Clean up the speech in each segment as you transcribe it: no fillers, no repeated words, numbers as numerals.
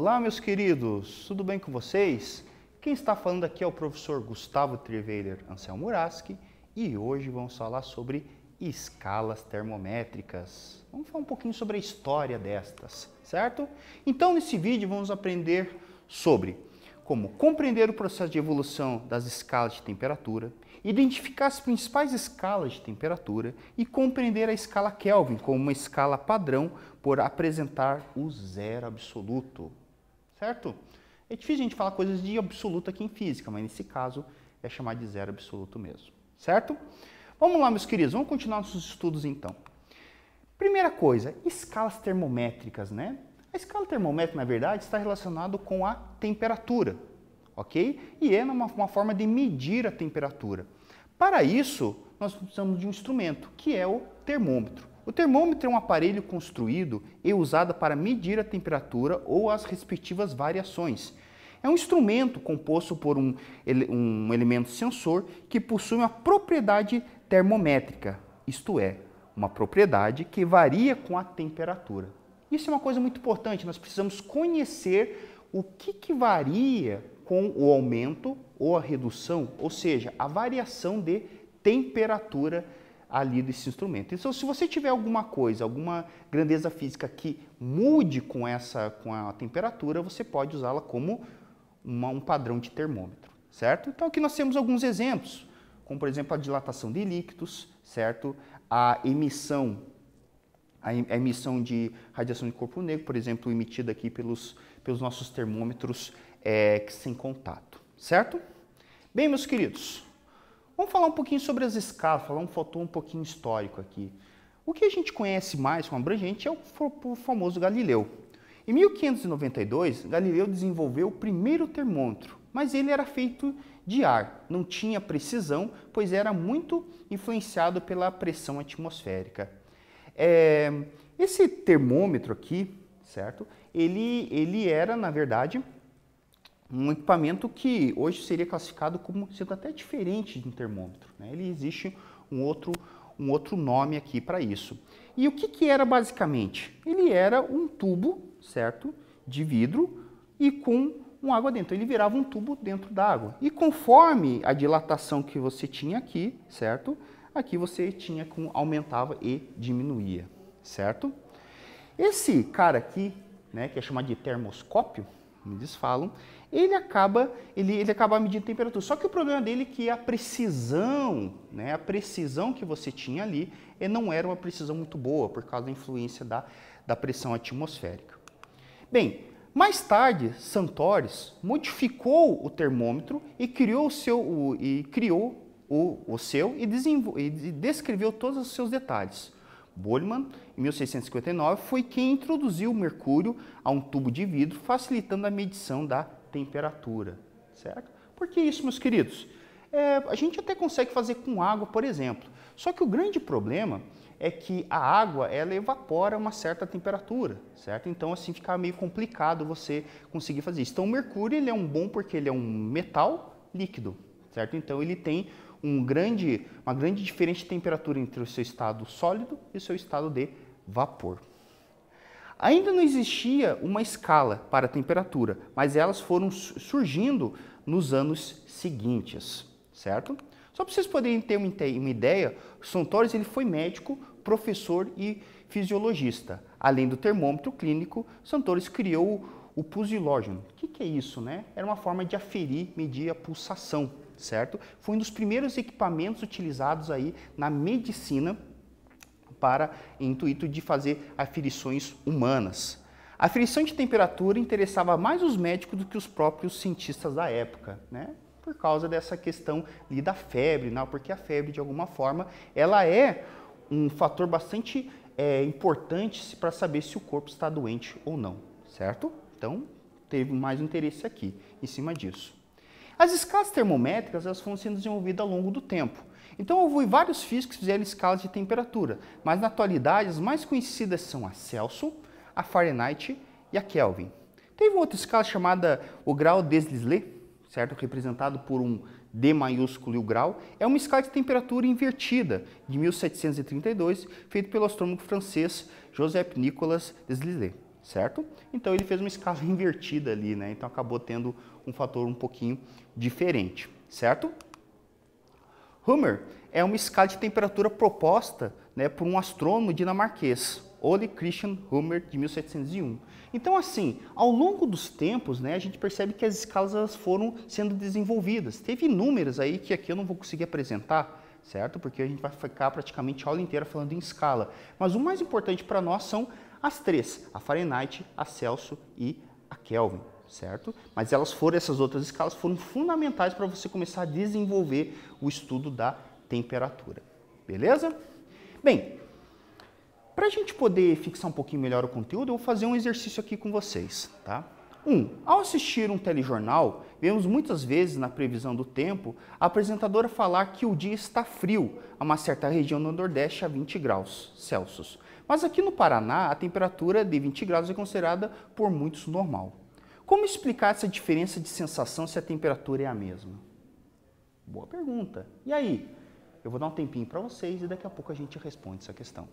Olá, meus queridos, tudo bem com vocês? Quem está falando aqui é o professor Gustavo Triveiler Anselmo Muraski e hoje vamos falar sobre escalas termométricas. Vamos falar um pouquinho sobre a história destas, certo? Então, nesse vídeo vamos aprender sobre como compreender o processo de evolução das escalas de temperatura, identificar as principais escalas de temperatura e compreender a escala Kelvin como uma escala padrão por apresentar o zero absoluto, certo? É difícil a gente falar coisas de absoluto aqui em física, mas nesse caso é chamar de zero absoluto mesmo, certo? Vamos lá, meus queridos, vamos continuar nossos estudos então. Primeira coisa, escalas termométricas, né? A escala termométrica, na verdade, está relacionada com a temperatura, ok? E é uma forma de medir a temperatura. Para isso, nós precisamos de um instrumento, que é o termômetro. O termômetro é um aparelho construído e usado para medir a temperatura ou as respectivas variações. É um instrumento composto por um elemento sensor que possui uma propriedade termométrica, isto é, uma propriedade que varia com a temperatura. Isso é uma coisa muito importante, nós precisamos conhecer o que varia com o aumento ou a redução, ou seja, a variação de temperatura ali desse instrumento. Então, se você tiver alguma coisa, alguma grandeza física que mude com a temperatura, você pode usá-la como um padrão de termômetro, certo? Então, aqui nós temos alguns exemplos, como por exemplo a dilatação de líquidos, certo? A emissão de radiação de corpo negro, por exemplo, emitida aqui pelos nossos termômetros sem contato, certo? Bem, meus queridos, vamos falar um pouquinho sobre as escalas, falar um fator um pouquinho histórico aqui. O que a gente conhece mais como abrangente é o famoso Galileu. Em 1592, Galileu desenvolveu o primeiro termômetro, mas ele era feito de ar, não tinha precisão, pois era muito influenciado pela pressão atmosférica. Esse termômetro aqui, certo? Ele era, na verdade, um equipamento que hoje seria classificado como sendo até diferente de um termômetro, né? Ele existe um outro nome aqui para isso. E o que era basicamente? Ele era um tubo, certo? De vidro e com água dentro. Ele virava um tubo dentro da água. E conforme a dilatação que você tinha aqui, certo? Aqui você tinha aumentava e diminuía, certo? Esse cara aqui, né, que é chamado de termoscópio, como eles falam, ele acaba medindo a temperatura. Só que o problema dele é que a precisão, né, a precisão que você tinha ali, não era uma precisão muito boa, por causa da influência da pressão atmosférica. Bem, mais tarde, Santores modificou o termômetro e criou o seu e descreveu todos os seus detalhes. Boltzmann, em 1659, foi quem introduziu o mercúrio a um tubo de vidro, facilitando a medição da temperatura, certo? Por que isso, meus queridos? A gente até consegue fazer com água, por exemplo, só que o grande problema é que a água, ela evapora a uma certa temperatura, certo? Então, assim, fica meio complicado você conseguir fazer isso. Então, o mercúrio, ele é bom porque ele é um metal líquido, certo? Então, ele tem uma grande diferença de temperatura entre o seu estado sólido e o seu estado de vapor. Ainda não existia uma escala para a temperatura, mas elas foram surgindo nos anos seguintes, certo? Só para vocês poderem ter uma ideia, Santores ele foi médico, professor e fisiologista. Além do termômetro clínico, Santores criou o pulsilógeno. O que é isso, né? Era uma forma de medir a pulsação, certo? Foi um dos primeiros equipamentos utilizados aí na medicina para intuito de fazer aferições humanas. A aferição de temperatura interessava mais os médicos do que os próprios cientistas da época, né? Por causa dessa questão ali da febre, não? Porque a febre, de alguma forma, ela é um fator bastante importante para saber se o corpo está doente ou não, certo? Então, teve mais interesse aqui, em cima disso. As escalas termométricas elas foram sendo desenvolvidas ao longo do tempo. Então, houve vários físicos que fizeram escalas de temperatura, mas na atualidade as mais conhecidas são a Celsius, a Fahrenheit e a Kelvin. Teve outra escala chamada o grau Deslizet, certo? Representado por um D maiúsculo e o grau, é uma escala de temperatura invertida de 1732, feito pelo astrônomo francês Joseph-Nicolas Deslizet. certo? Então ele fez uma escala invertida ali, né? Então acabou tendo um fator um pouquinho diferente, certo? Hummer é uma escala de temperatura proposta, né, por um astrônomo dinamarquês, Ole Christian Hummer, de 1701. Então, assim, ao longo dos tempos, né, a gente percebe que as escalas elas foram sendo desenvolvidas. Teve inúmeras aí que aqui eu não vou conseguir apresentar, certo? Porque a gente vai ficar praticamente a aula inteira falando em escala. Mas o mais importante para nós são as três, a Fahrenheit, a Celsius e a Kelvin, certo? Mas essas outras escalas foram fundamentais para você começar a desenvolver o estudo da temperatura, beleza? Bem, para a gente poder fixar um pouquinho melhor o conteúdo, eu vou fazer um exercício aqui com vocês, tá? Ao assistir um telejornal, vemos muitas vezes na previsão do tempo a apresentadora falar que o dia está frio a uma certa região no Nordeste a 20 graus Celsius. Mas aqui no Paraná, a temperatura de 20 graus é considerada por muitos normal. Como explicar essa diferença de sensação se a temperatura é a mesma? Boa pergunta. E aí? Eu vou dar um tempinho para vocês e daqui a pouco a gente responde essa questão.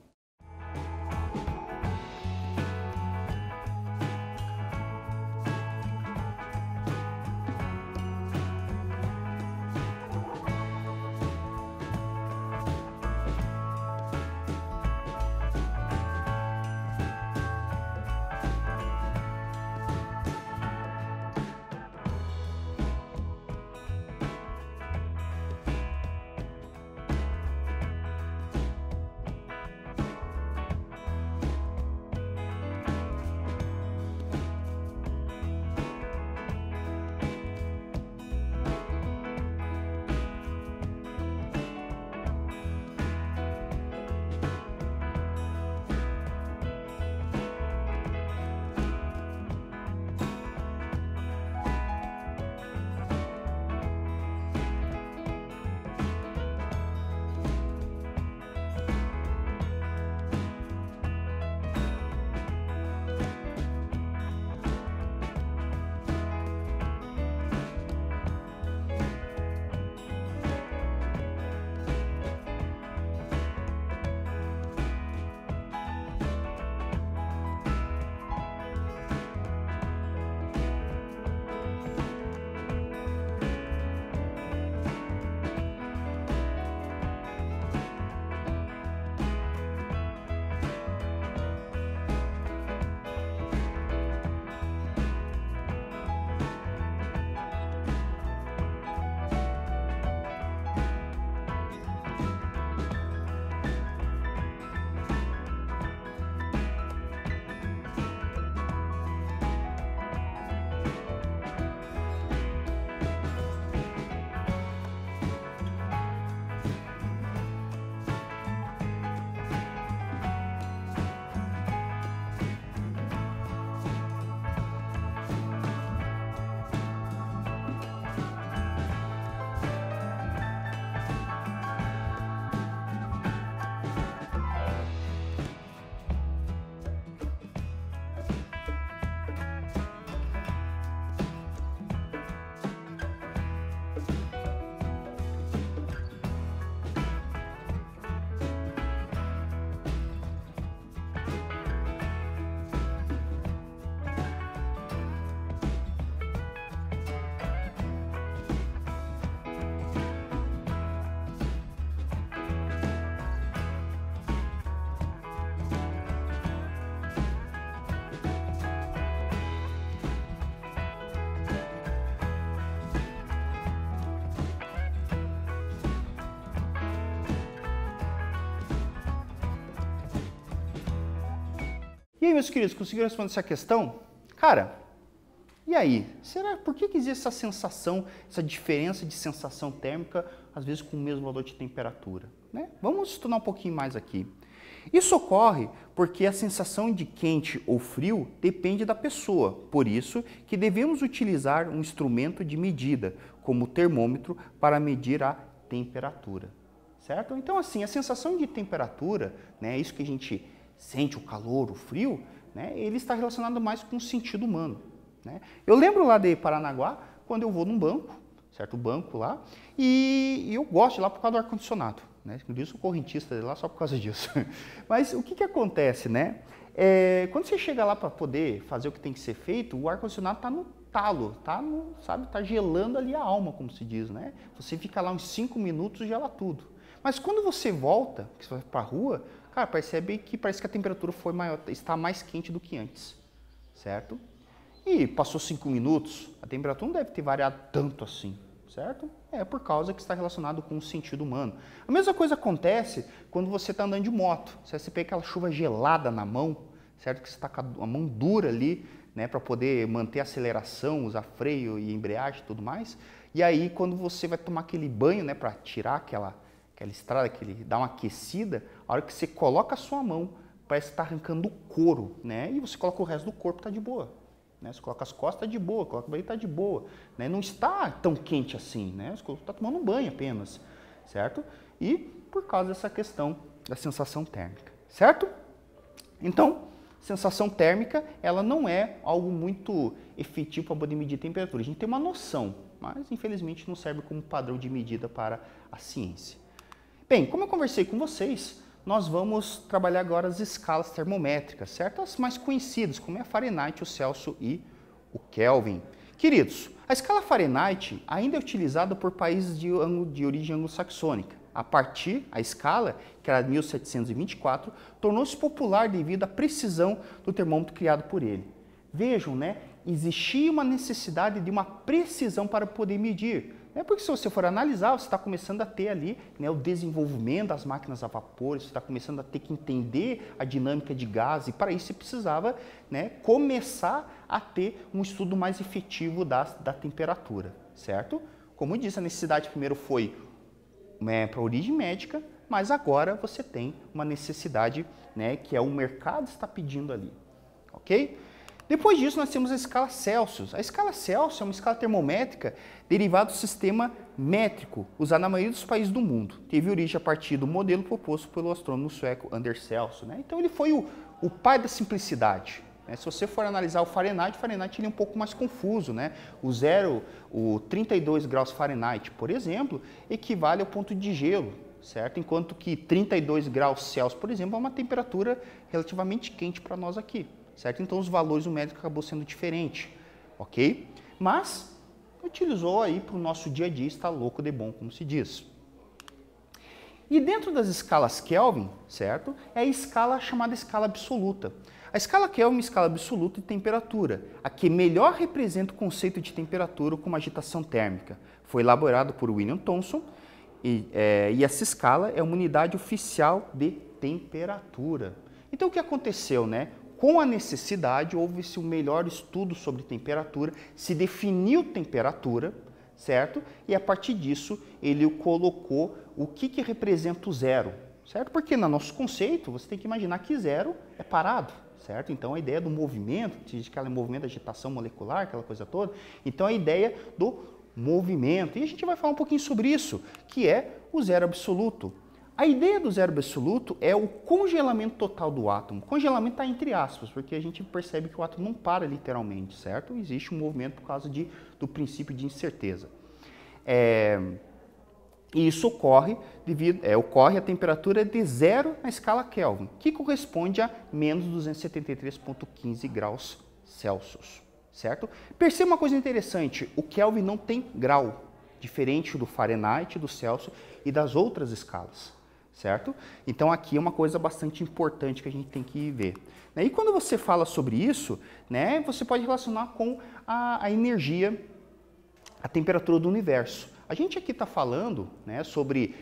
E aí, meus queridos, conseguiram responder essa questão? Cara, e aí? Por que existe essa sensação, essa diferença de sensação térmica, às vezes com o mesmo valor de temperatura? Né? Vamos estudar um pouquinho mais aqui. Isso ocorre porque a sensação de quente ou frio depende da pessoa, por isso que devemos utilizar um instrumento de medida, como o termômetro, para medir a temperatura, certo? Então, assim, a sensação de temperatura, né, isso que a gente sente, o calor, o frio, né, ele está relacionado mais com o sentido humano. Né? Eu lembro lá de Paranaguá, quando eu vou num banco, certo? Banco lá, e eu gosto de lá por causa do ar-condicionado. Né? Eu sou correntista de lá só por causa disso. Mas o que acontece, né? quando você chega lá para poder fazer o que tem que ser feito, o ar-condicionado está no talo, tá gelando ali a alma, como se diz, né? Você fica lá uns 5 minutos e gela tudo. Mas quando você volta, que você vai para a rua, cara, parece que a temperatura foi maior, está mais quente do que antes, certo? E passou 5 minutos, a temperatura não deve ter variado tanto assim, certo? É por causa que está relacionado com o sentido humano. A mesma coisa acontece quando você está andando de moto. Você pega aquela chuva gelada na mão, certo? Que você está com a mão dura ali, né, para poder manter a aceleração, usar freio e embreagem e tudo mais. E aí, quando você vai tomar aquele banho, né, para tirar aquela estrada, dar uma aquecida, a hora que você coloca a sua mão, parece que está arrancando o couro, né? E você coloca o resto do corpo, tá de boa. Né? Você coloca as costas, tá de boa, coloca o banho, tá de boa. Né? Não está tão quente assim, né? Você está tomando um banho apenas, certo? E por causa dessa questão da sensação térmica, certo? Então, sensação térmica, ela não é algo muito efetivo para poder medir temperatura. A gente tem uma noção, mas infelizmente não serve como padrão de medida para a ciência. Bem, como eu conversei com vocês, nós vamos trabalhar agora as escalas termométricas, certo? As mais conhecidas, como é a Fahrenheit, o Celsius e o Kelvin. Queridos, a escala Fahrenheit ainda é utilizada por países de origem anglo-saxônica. A escala, que era de 1724, tornou-se popular devido à precisão do termômetro criado por ele. Vejam, né? Existia uma necessidade de uma precisão para poder medir. Porque se você for analisar, você está começando a ter ali, né, o desenvolvimento das máquinas a vapor, você está começando a ter que entender a dinâmica de gás, e para isso você precisava, né, começar a ter um estudo mais efetivo da temperatura, certo? Como eu disse, a necessidade primeiro foi para a origem médica, mas agora você tem uma necessidade, né, que o mercado está pedindo ali, ok? Depois disso, nós temos a escala Celsius. A escala Celsius é uma escala termométrica derivada do sistema métrico, usado na maioria dos países do mundo. Teve origem a partir do modelo proposto pelo astrônomo sueco Anders Celsius. Né? Então, ele foi o pai da simplicidade. Né? Se você for analisar o Fahrenheit ele é um pouco mais confuso. Né? O 32 graus Fahrenheit, por exemplo, equivale ao ponto de gelo, certo? Enquanto que 32 graus Celsius, por exemplo, é uma temperatura relativamente quente para nós aqui. Certo? Então, os valores do métrico acabou sendo diferente, ok? Mas, utilizou aí para o nosso dia a dia, está louco de bom, como se diz. E dentro das escalas Kelvin, certo? É a escala chamada escala absoluta. A escala Kelvin é uma escala absoluta de temperatura, a que melhor representa o conceito de temperatura como agitação térmica. Foi elaborado por William Thomson e essa escala é uma unidade oficial de temperatura. Então, o que aconteceu, né? Com a necessidade, houve-se um melhor estudo sobre temperatura, se definiu temperatura, certo? E a partir disso, ele colocou o que representa o zero, certo? Porque no nosso conceito, você tem que imaginar que zero é parado, certo? Então, a ideia do movimento, aquele movimento da agitação molecular, aquela coisa toda, então a ideia do movimento. E a gente vai falar um pouquinho sobre isso, que é o zero absoluto. A ideia do zero absoluto é o congelamento total do átomo. Congelamento está entre aspas, porque a gente percebe que o átomo não para literalmente, certo? Existe um movimento por causa do princípio de incerteza. E isso ocorre a temperatura de zero na escala Kelvin, que corresponde a menos 273,15 graus Celsius, certo? Perceba uma coisa interessante, o Kelvin não tem grau, diferente do Fahrenheit, do Celsius e das outras escalas. Certo? Então, aqui é uma coisa bastante importante que a gente tem que ver. E quando você fala sobre isso, né, você pode relacionar com a energia, a temperatura do universo. A gente aqui está falando, né, sobre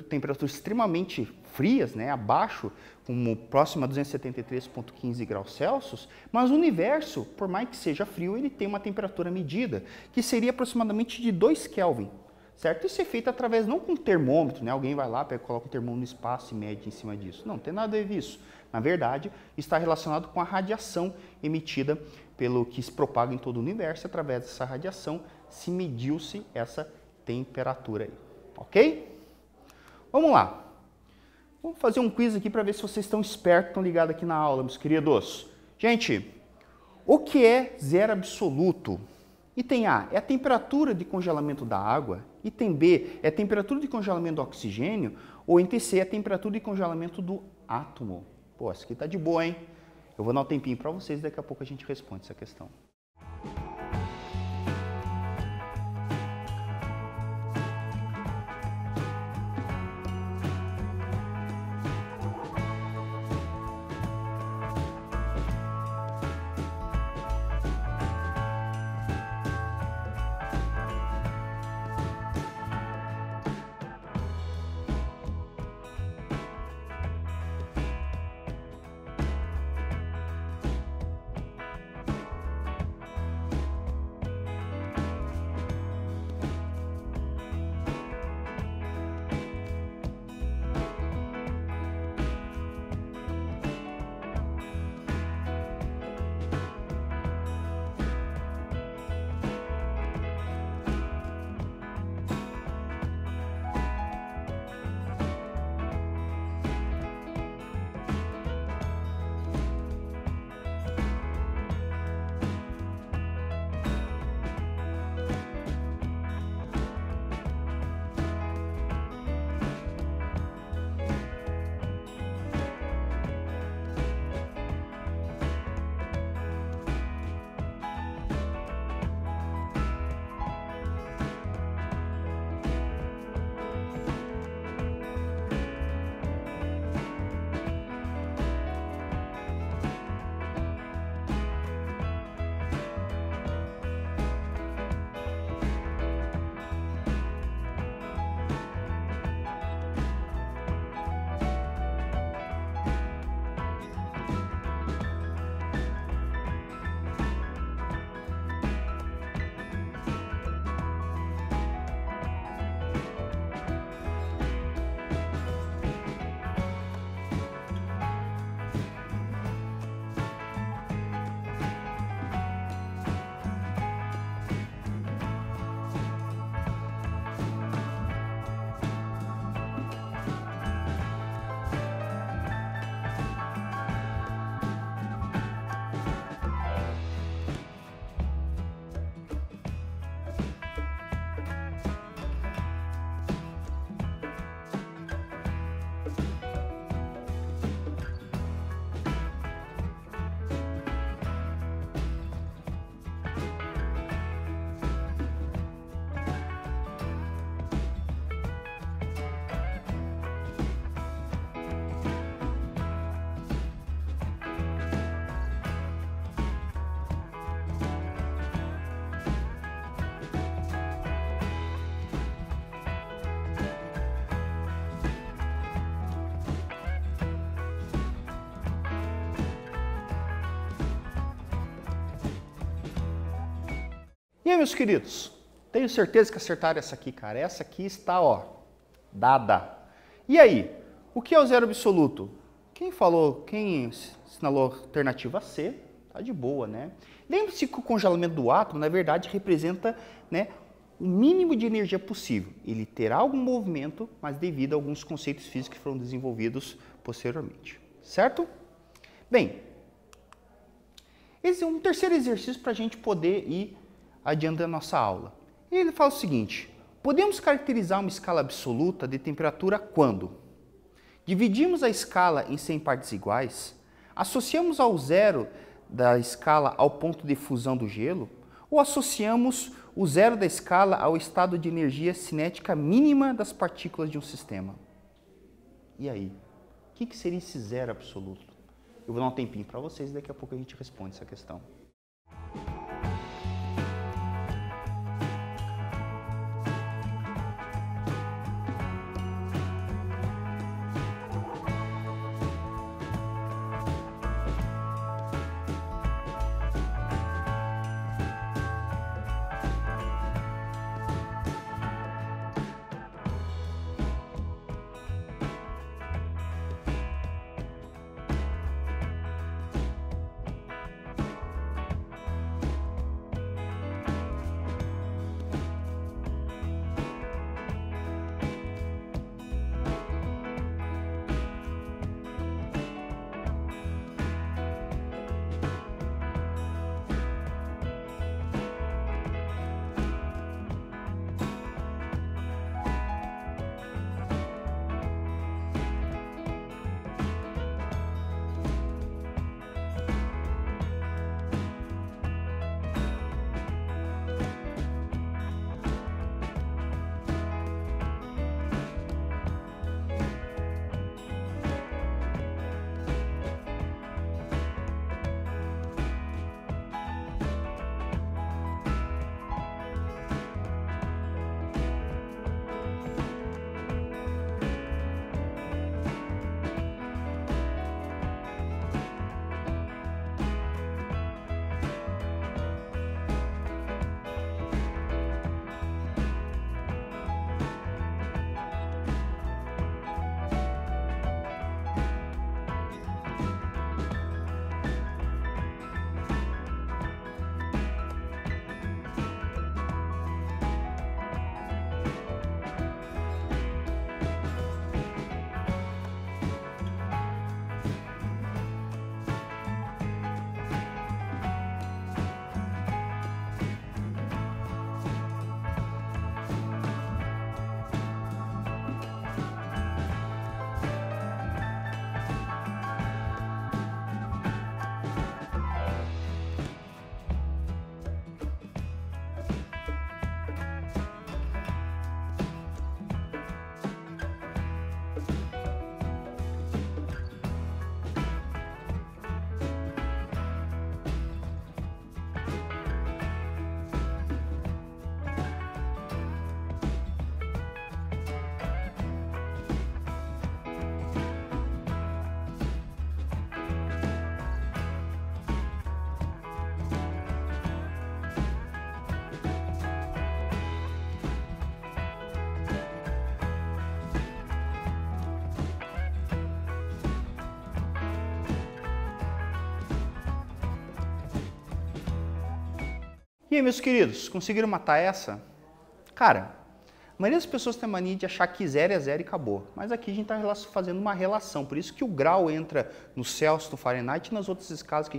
temperaturas extremamente frias, né, abaixo, como próximo a 273,15 graus Celsius, mas o universo, por mais que seja frio, ele tem uma temperatura medida, que seria aproximadamente de 2 Kelvin. Certo? Isso é feito através, não com termômetro, né? Alguém vai lá, coloca um termômetro no espaço e mede em cima disso. Não tem nada a ver com isso. Na verdade, está relacionado com a radiação emitida pelo que se propaga em todo o universo. Através dessa radiação, se mediu-se essa temperatura aí. Ok? Vamos lá. Vamos fazer um quiz aqui para ver se vocês estão espertos, estão ligados aqui na aula, meus queridos. Gente, o que é zero absoluto? Item A é a temperatura de congelamento da água. Item B é a temperatura de congelamento do oxigênio. Ou item C é a temperatura de congelamento do átomo. Pô, essa aqui tá de boa, hein? Eu vou dar um tempinho para vocês, daqui a pouco a gente responde essa questão. E aí, meus queridos? Tenho certeza que acertaram essa aqui, cara. Essa aqui está, ó, dada. E aí, o que é o zero absoluto? Quem assinalou a alternativa C, tá de boa, né? Lembre-se que o congelamento do átomo, na verdade, representa, né, o mínimo de energia possível. Ele terá algum movimento, mas devido a alguns conceitos físicos que foram desenvolvidos posteriormente. Certo? Bem, esse é um terceiro exercício para a gente poder ir adiante da nossa aula. Ele fala o seguinte: podemos caracterizar uma escala absoluta de temperatura quando dividimos a escala em 100 partes iguais, associamos ao zero da escala ao ponto de fusão do gelo, ou associamos o zero da escala ao estado de energia cinética mínima das partículas de um sistema. E aí? O que seria esse zero absoluto? Eu vou dar um tempinho para vocês e daqui a pouco a gente responde essa questão. E aí, meus queridos, conseguiram matar essa? Cara, a maioria das pessoas tem a mania de achar que zero é zero e acabou. Mas aqui a gente está fazendo uma relação. Por isso que o grau entra no Celsius, no Fahrenheit e nas outras escalas que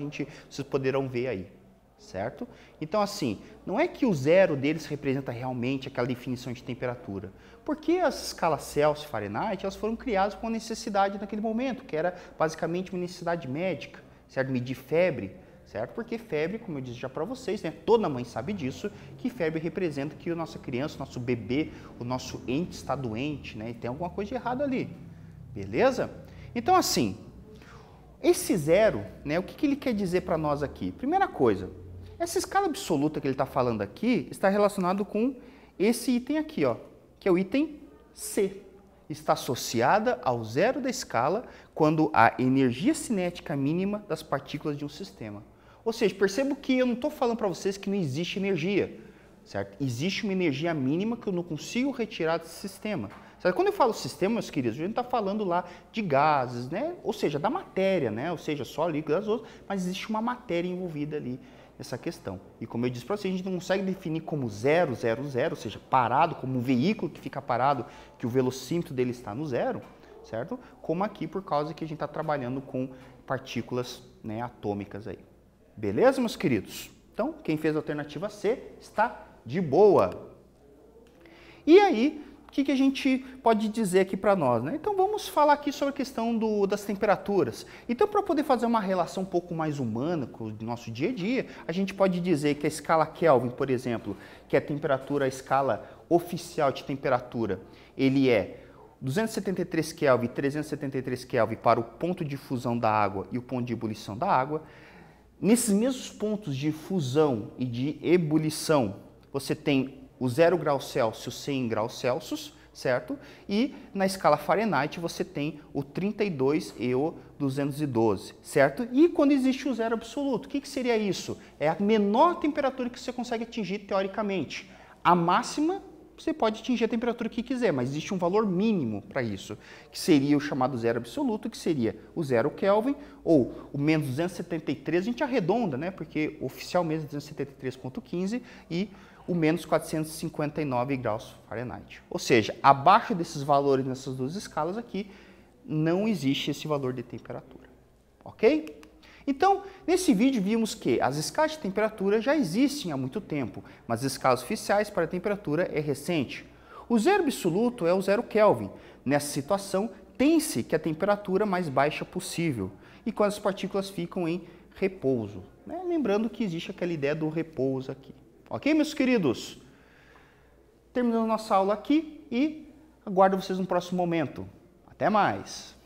vocês poderão ver aí. Certo? Então, assim, não é que o zero deles representa realmente aquela definição de temperatura. Porque as escalas Celsius e Fahrenheit, elas foram criadas com a necessidade naquele momento, que era basicamente uma necessidade médica, certo? Medir febre, certo? Porque febre, como eu disse já para vocês, né? Toda mãe sabe disso, que febre representa que a nossa criança, o nosso bebê, o nosso ente está doente, né? E tem alguma coisa de errado ali. Beleza? Então, assim, esse zero, né? O que ele quer dizer para nós aqui? Primeira coisa, essa escala absoluta que ele está falando aqui está relacionado com esse item aqui, ó, que é o item C. Está associada ao zero da escala quando a energia cinética mínima das partículas de um sistema. Ou seja, percebo que eu não estou falando para vocês que não existe energia, certo? Existe uma energia mínima que eu não consigo retirar desse sistema. Certo? Quando eu falo sistema, meus queridos, a gente está falando lá de gases, né? Ou seja, da matéria, né? Ou seja, só líquido, gasoso, mas existe uma matéria envolvida ali nessa questão. E como eu disse para vocês, a gente não consegue definir como 0, 0, 0, ou seja, parado, como um veículo que fica parado, que o velocímetro dele está no zero, certo? Como aqui, por causa que a gente está trabalhando com partículas, né, atômicas aí. Beleza, meus queridos? Então, quem fez a alternativa C está de boa. E aí, o que a gente pode dizer aqui para nós, né? Então vamos falar aqui sobre a questão das temperaturas. Então, para poder fazer uma relação um pouco mais humana com o nosso dia a dia, a gente pode dizer que a escala Kelvin, por exemplo, que é a temperatura, a escala oficial de temperatura, ele é 273 Kelvin e 373 Kelvin para o ponto de fusão da água e o ponto de ebulição da água. Nesses mesmos pontos de fusão e de ebulição, você tem o 0 graus Celsius, 100 graus Celsius, certo? E na escala Fahrenheit você tem o 32 e o 212, certo? E quando existe o zero absoluto, o que seria isso? É a menor temperatura que você consegue atingir teoricamente. A máxima, você pode atingir a temperatura que quiser, mas existe um valor mínimo para isso, que seria o chamado zero absoluto, que seria o 0 Kelvin, ou o menos 273, a gente arredonda, né? Porque oficial mesmo é 273,15 e o menos 459 graus Fahrenheit. Ou seja, abaixo desses valores nessas duas escalas aqui, não existe esse valor de temperatura. Ok? Então, nesse vídeo vimos que as escalas de temperatura já existem há muito tempo, mas as escalas oficiais para a temperatura é recente. O zero absoluto é o 0 Kelvin. Nessa situação, tem-se que a temperatura mais baixa possível e quando as partículas ficam em repouso. Né? Lembrando que existe aquela ideia do repouso aqui. Ok, meus queridos? Terminando nossa aula aqui e aguardo vocês no próximo momento. Até mais!